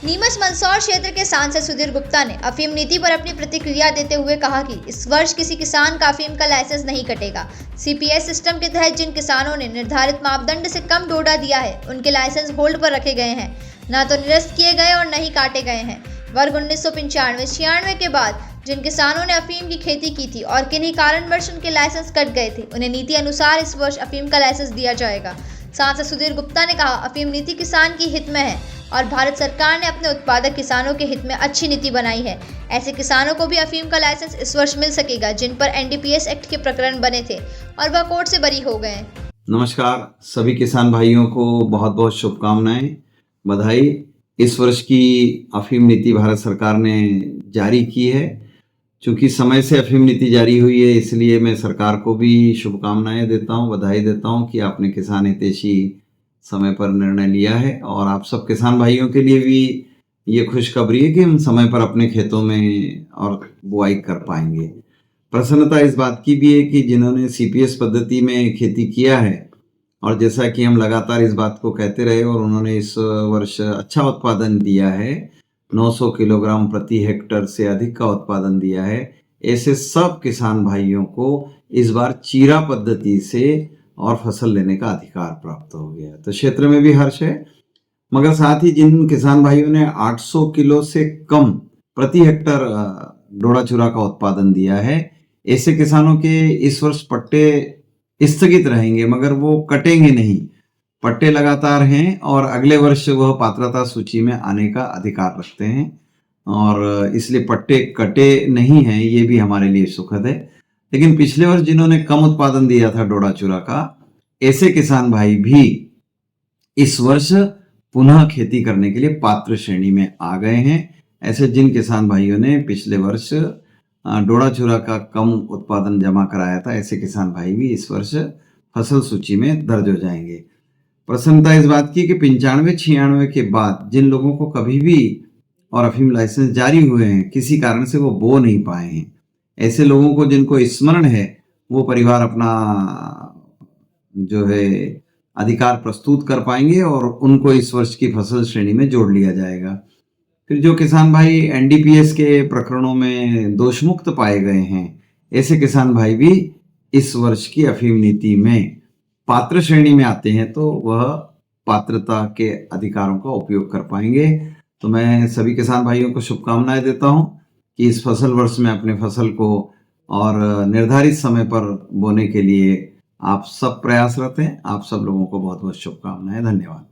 नीमच मंदसौर क्षेत्र के सांसद सुधीर गुप्ता ने अफीम नीति पर अपनी प्रतिक्रिया देते हुए कहा कि इस वर्ष किसी किसान का अफीम का लाइसेंस नहीं कटेगा। सीपीएस सिस्टम के तहत जिन किसानों ने निर्धारित मापदंड से कम डोडा दिया है उनके लाइसेंस होल्ड पर रखे गए हैं, न तो निरस्त किए गए और न ही काटे गए हैं। वर्ग 1995-96 के बाद जिन किसानों ने अफीम की खेती की थी और किन्हीं कारणवश उनके लाइसेंस कट गए थे, उन्हें नीति अनुसार इस वर्ष अफीम का लाइसेंस दिया जाएगा। सांसद सुधीर गुप्ता ने कहा, अफीम नीति किसान की हित में है और भारत सरकार ने अपने उत्पादक किसानों के हित में अच्छी नीति बनाई है। ऐसे किसानों को भी अफीम का लाइसेंस इस वर्ष मिल सकेगा जिन पर एनडीपीएस एक्ट के प्रकरण बने थे और वह कोर्ट से बरी हो गए। नमस्कार, सभी किसान भाइयों को बहुत बहुत शुभकामनाएं, बधाई। इस वर्ष की अफीम नीति भारत सरकार ने जारी की है। चूंकि समय से अफीम नीति जारी हुई है, इसलिए मैं सरकार को भी शुभकामनाएं देता हूं, बधाई देता हूं कि आपने किसान हितैषी समय पर निर्णय लिया है। और आप सब किसान भाइयों के लिए भी ये खुशखबरी है कि हम समय पर अपने खेतों में और बुआई कर पाएंगे। प्रसन्नता इस बात की भी है कि जिन्होंने सीपीएस पद्धति में खेती किया है, और जैसा कि हम लगातार इस बात को कहते रहे और उन्होंने इस वर्ष अच्छा उत्पादन दिया है, 900 किलोग्राम प्रति हेक्टर से अधिक का उत्पादन दिया है, ऐसे सब किसान भाइयों को इस बार चीरा पद्धति से और फसल लेने का अधिकार प्राप्त हो गया। तो क्षेत्र में भी हर्ष है। मगर साथ ही जिन किसान भाइयों ने 800 किलो से कम प्रति हेक्टर डोडा चूरा का उत्पादन दिया है, ऐसे किसानों के इस वर्ष पट्टे स्थगित रहेंगे, मगर वो कटेंगे नहीं। पट्टे लगातार हैं और अगले वर्ष वह पात्रता सूची में आने का अधिकार रखते हैं, और इसलिए पट्टे कटे नहीं हैं, ये भी हमारे लिए सुखद है। लेकिन पिछले वर्ष जिन्होंने कम उत्पादन दिया था डोडा चूरा का, ऐसे किसान भाई भी इस वर्ष पुनः खेती करने के लिए पात्र श्रेणी में आ गए हैं। ऐसे जिन किसान भाइयों ने पिछले वर्ष डोडा चूरा का कम उत्पादन जमा कराया था, ऐसे किसान भाई भी इस वर्ष फसल सूची में दर्ज हो जाएंगे। प्रसन्नता इस बात की कि 95-96 के बाद जिन लोगों को कभी भी और अफीम लाइसेंस जारी हुए हैं, किसी कारण से वो बो नहीं पाए हैं, ऐसे लोगों को जिनको स्मरण है, वो परिवार अपना जो है अधिकार प्रस्तुत कर पाएंगे और उनको इस वर्ष की फसल श्रेणी में जोड़ लिया जाएगा। फिर जो किसान भाई एनडीपीएस के प्रकरणों में दोषमुक्त पाए गए हैं, ऐसे किसान भाई भी इस वर्ष की अफीम नीति में पात्र श्रेणी में आते हैं, तो वह पात्रता के अधिकारों का उपयोग कर पाएंगे। तो मैं सभी किसान भाइयों को शुभकामनाएं देता हूं कि इस फसल वर्ष में अपने फसल को और निर्धारित समय पर बोने के लिए आप सब प्रयासरत हैं। आप सब लोगों को बहुत बहुत शुभकामनाएं। धन्यवाद।